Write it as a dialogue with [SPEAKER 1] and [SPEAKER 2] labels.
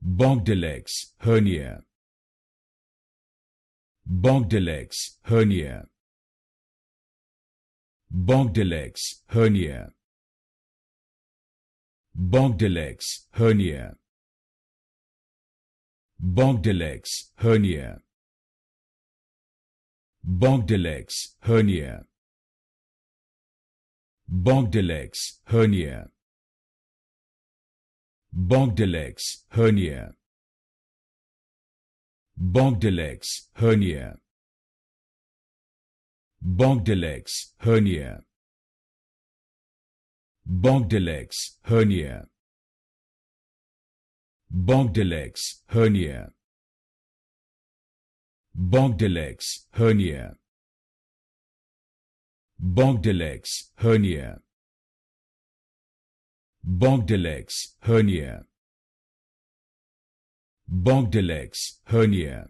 [SPEAKER 1] Bochdalek's hernia. Bochdalek's hernia. Bochdalek's hernia. Bochdalek's hernia. Bochdalek's hernia. Bochdalek's hernia. Bochdalek's hernia. Bochdalek's hernia. Bochdalek's hernia. Bochdalek's hernia. Bochdalek's hernia. Bochdalek's hernia. Bochdalek's hernia. Bochdalek's hernia. Bochdalek's hernia. Bochdalek's hernia.